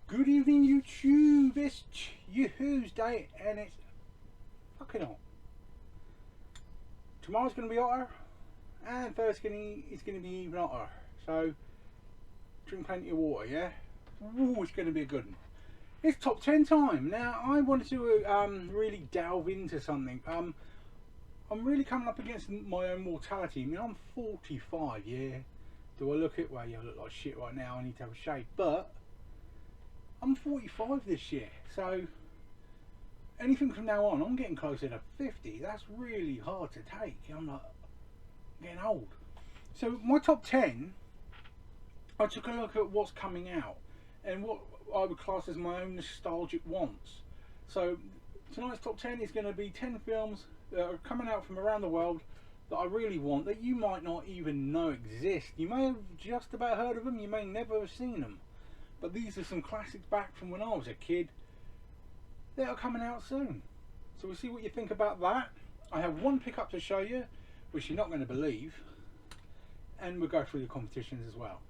Good evening, YouTube. It's Oohhh's day, and it's fucking hot. Tomorrow's going to be hotter, and Thursday is going to be even hotter. So, drink plenty of water, yeah? Ooh, it's going to be a good one. It's top 10 time. Now, I wanted to really delve into something. I'm really coming up against my own mortality. I mean, I'm 45, yeah? Do I look it? Well, yeah, I look like shit right now. I need to have a shave. But I'm 45 this year, so anything from now on, I'm getting closer to 50. That's really hard to take. I'm like, getting old. So my top 10, I took a look at what's coming out and what I would class as my own nostalgic wants. So tonight's top 10 is going to be 10 films that are coming out from around the world that I really want, that you might not even know exist. You may have just about heard of them, you may never have seen them. But these are some classics back from when I was a kid that are coming out soon. So we'll see what you think about that. I have one pickup to show you, which you're not going to believe. And we'll go through the competitions as well.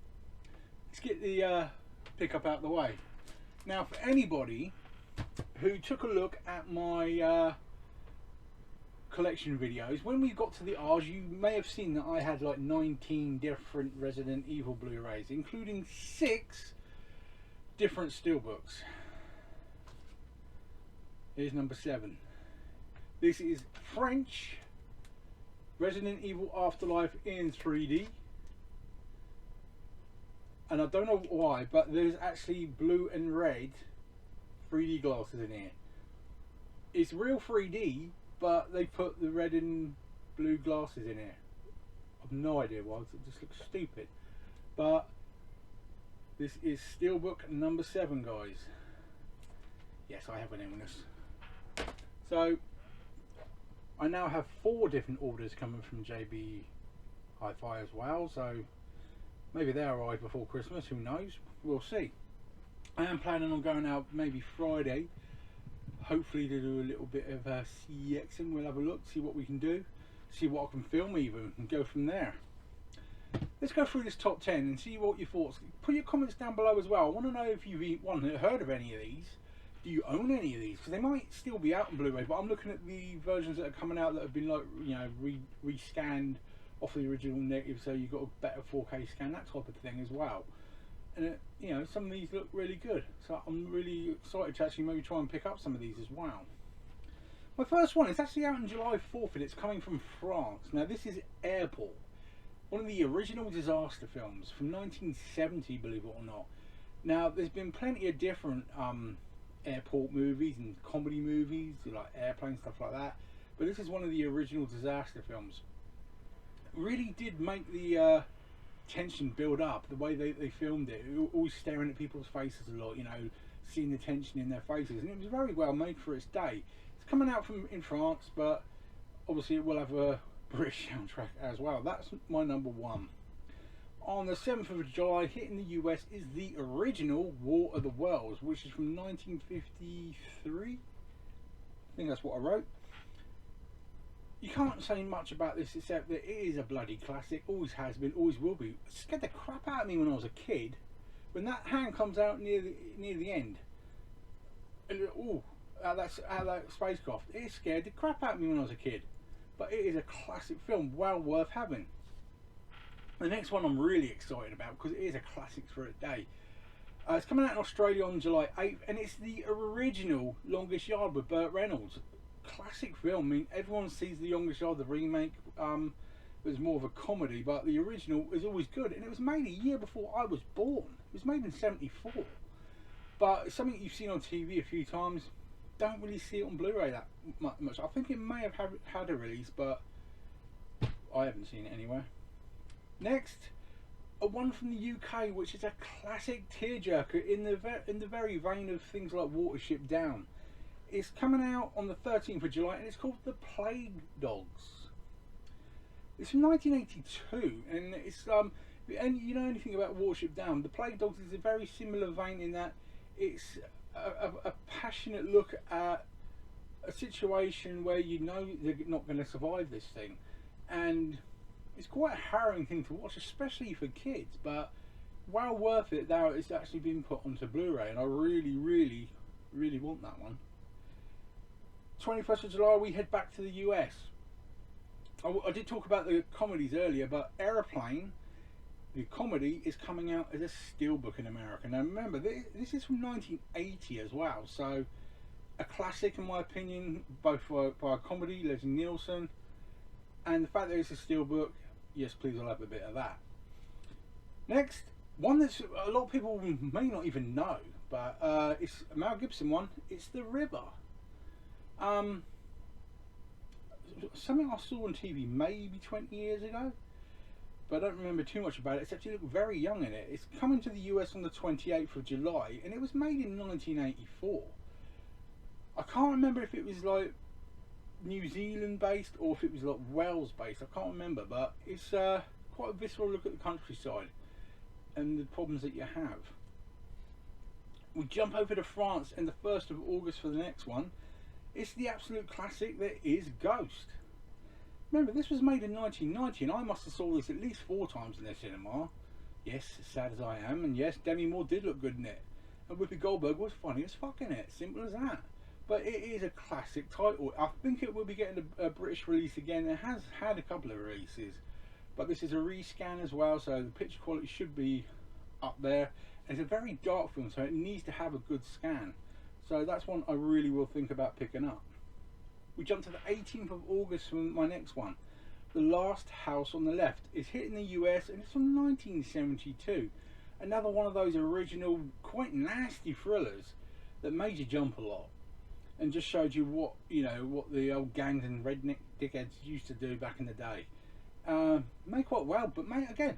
Let's get the pickup out of the way. Now, for anybody who took a look at my collection videos, when we got to the R's, you may have seen that I had like 19 different Resident Evil Blu-rays, including 6 different steelbooks. Here's number 7. This is French Resident Evil Afterlife in 3D, and I don't know why, but there's actually blue and red 3D glasses in here. It's real 3D, but they put the red and blue glasses in here. I've no idea why. It just looks stupid. But this is Steelbook number 7, guys. Yes, I have an illness. So, I now have 4 different orders coming from JB Hi-Fi as well. So, maybe they'll arrive before Christmas. Who knows? We'll see. I am planning on going out maybe Friday. Hopefully to do a little bit of CXing. We'll have a look, see what we can do. See what I can film even, and go from there. Let's go through this top 10 and see what your thoughts. Put your comments down below as well. I want to know if you've heard of any of these. Do you own any of these? Because they might still be out on Blu-ray, but I'm looking at the versions that are coming out that have been, like, you know, re-scanned off the original negative, so you've got a better 4K scan, that type of thing as well. And you know, some of these look really good, so I'm really excited to actually maybe try and pick up some of these as well. My first one is actually out on July 4th, and it's coming from France. Now, this is Airport, one of the original disaster films from 1970, believe it or not. Now, there's been plenty of different airport movies and comedy movies, like Airplane, stuff like that, but this is one of the original disaster films. It really did make the tension build up, the way they filmed it. Always staring at people's faces a lot, you know, seeing the tension in their faces, and it was very well made for its day. It's coming out in France, but obviously it will have a British soundtrack as well. That's my number 1. On the 7th of July, hitting the US, is the original War of the Worlds, which is from 1953. I think that's what I wrote. You can't say much about this except that it is a bloody classic. Always has been, always will be. It scared the crap out of me when I was a kid. When that hand comes out near the end, and ooh, out that spacecraft, it scared the crap out of me when I was a kid. But it is a classic film, well worth having. The next one I'm really excited about because it is a classic for a day. It's coming out in Australia on July 8th, and it's the original Longest Yard with Burt Reynolds. Classic film. I mean, everyone sees the Longest Yard, the remake, was more of a comedy, but the original is always good, and it was made a year before I was born. It was made in 74, but it's something you've seen on TV a few times. Don't really see it on Blu-ray that much. I think it may have had a release, but I haven't seen it anywhere. Next, a one from the UK, which is a classic tearjerker in the very vein of things like Watership Down. It's coming out on the 13th of July, and it's called The Plague Dogs. It's from 1982, and it's and you know anything about Watership Down, The Plague Dogs is a very similar vein in that it's a passionate look at a situation where you know they're not going to survive this thing, and it's quite a harrowing thing to watch, especially for kids. But well worth it now it's actually been put onto Blu-ray, and I really want that one. 21st of July we head back to the US. I did talk about the comedies earlier, but Airplane, the comedy, is coming out as a steelbook in America. Now remember, this is from 1980 as well, so a classic in my opinion, both by a comedy, Leslie Nielsen, and the fact that it's a steelbook. Yes, please, I'll have a bit of that. Next, one that's a lot of people may not even know, but it's a Mel Gibson one. It's The River. Something I saw on TV maybe 20 years ago, but I don't remember too much about it, except you look very young in it. It's coming to the US on the 28th of July, and it was made in 1984. I can't remember if it was like New Zealand based or if it was like Wales based. I can't remember, but it's quite a visceral look at the countryside and the problems that you have. We jump over to France and the 1st of August for the next one. It's the absolute classic that is Ghost. Remember, this was made in 1990 and I must have saw this at least 4 times in the cinema. Yes, sad as I am, and yes, Demi Moore did look good in it. And Whoopi Goldberg was funny as fuck in it, simple as that. But it is a classic title. I think it will be getting a British release again. It has had a couple of releases, but this is a rescan as well, so the picture quality should be up there. It's a very dark film, so it needs to have a good scan. So that's one I really will think about picking up. We jump to the 18th of August for my next one. The Last House on the Left is hitting the US and it's from 1972. Another one of those original, quite nasty thrillers that made you jump a lot and just showed you what, you know, what the old gangs and redneck dickheads used to do back in the day. Made quite well, but mate, again,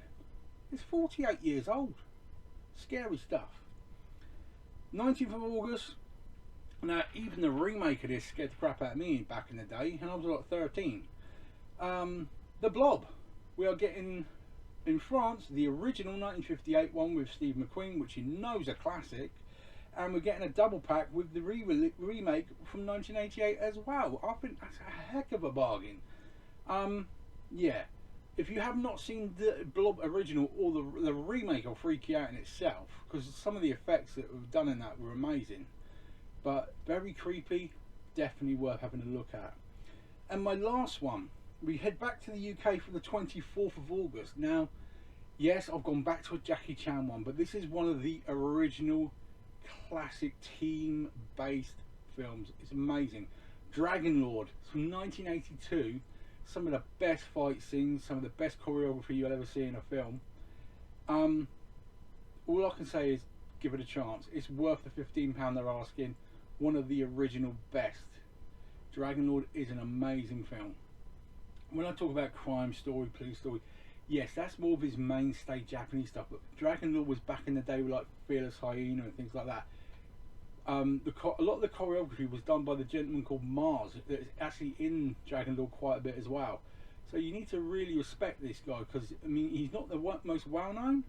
it's 48 years old. Scary stuff. 19th of August. Now, even the remake of this scared the crap out of me back in the day, and I was like 13. The Blob. We are getting, in France, the original 1958 one with Steve McQueen, which you know is a classic, and we're getting a double pack with the remake from 1988 as well. I think that's a heck of a bargain. Yeah. If you have not seen the Blob original or the remake, will freak you out in itself, because some of the effects that were done in that were amazing. But very creepy, definitely worth having a look at. And my last one, we head back to the UK for the 24th of August. Now, yes, I've gone back to a Jackie Chan one, but this is one of the original classic team-based films. It's amazing. Dragon Lord from 1982. Some of the best fight scenes, some of the best choreography you'll ever see in a film. All I can say is give it a chance. It's worth the £15 they're asking. One of the original best. Dragon Lord is an amazing film. When I talk about crime story, police story, yes, that's more of his mainstay Japanese stuff, but Dragon Lord was back in the day with like Fearless Hyena and things like that. A lot of the choreography was done by the gentleman called Mars, that's actually in Dragon Lord quite a bit as well. So you need to really respect this guy, because I mean, he's not the most well known,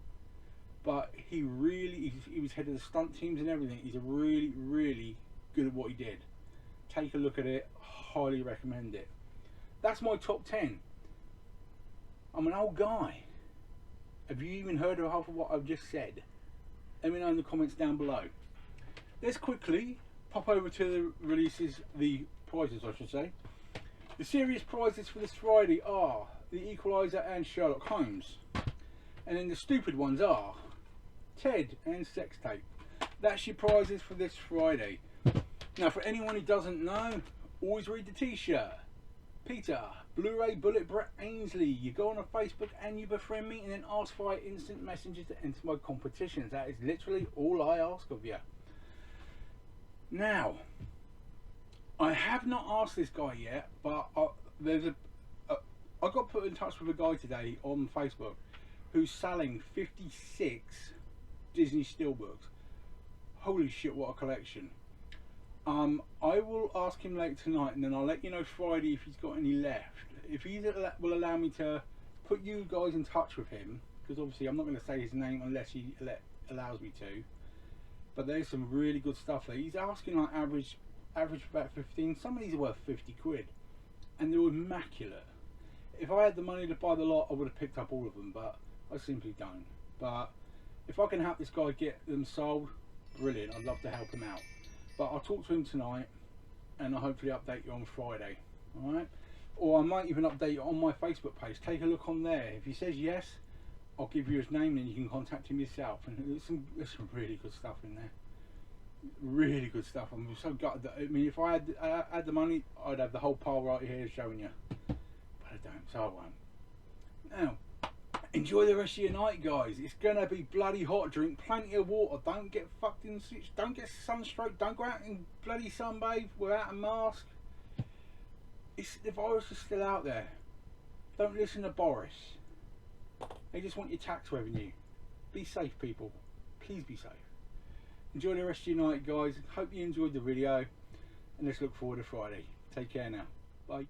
but he was head of the stunt teams and everything. He's a really good at what he did. Take a look at it, highly recommend it. That's my top 10. I'm an old guy. Have you even heard of half of what I've just said? Let me know in the comments down below. Let's quickly pop over to the releases, the prizes I should say. The serious prizes for this Friday are The Equalizer and Sherlock Holmes. And then the stupid ones are Ted and Sex Tape. That's your prizes for this Friday. Now, for anyone who doesn't know, always read the t-shirt. Peter, Blu-ray Bullet Brett Ainsley. You go on a Facebook and you befriend me and then ask for instant messages to enter my competitions. That is literally all I ask of you. Now, I have not asked this guy yet, but I got put in touch with a guy today on Facebook who's selling 56 Disney Steelbooks. Holy shit, what a collection. I will ask him later tonight, and then I'll let you know Friday if he's got any left. If he will allow me to put you guys in touch with him, because obviously I'm not going to say his name unless he allows me to. But there's some really good stuff there. He's asking like average about 15. Some of these are worth 50 quid, and they're immaculate. If I had the money to buy the lot, I would have picked up all of them, but I simply don't. But If I can help this guy get them sold, brilliant. I'd love to help him out. But I'll talk to him tonight, and I'll hopefully update you on Friday. All right? Or I might even update you on my Facebook page. Take a look on there. If he says yes, I'll give you his name and you can contact him yourself. And there's some really good stuff in there. Really good stuff. I'm so gutted that, I mean, if I had the money, I'd have the whole pile right here showing you. But I don't, so I won't. Now, enjoy the rest of your night, guys. It's gonna be bloody hot. Drink plenty of water. Don't get fucked in. Don't get sunstroke. Don't go out and bloody sunbathe without a mask. The virus is still out there. Don't listen to Boris. They just want your tax revenue. Be safe, people. Please be safe. Enjoy the rest of your night, guys. Hope you enjoyed the video, and let's look forward to Friday. Take care now. Bye.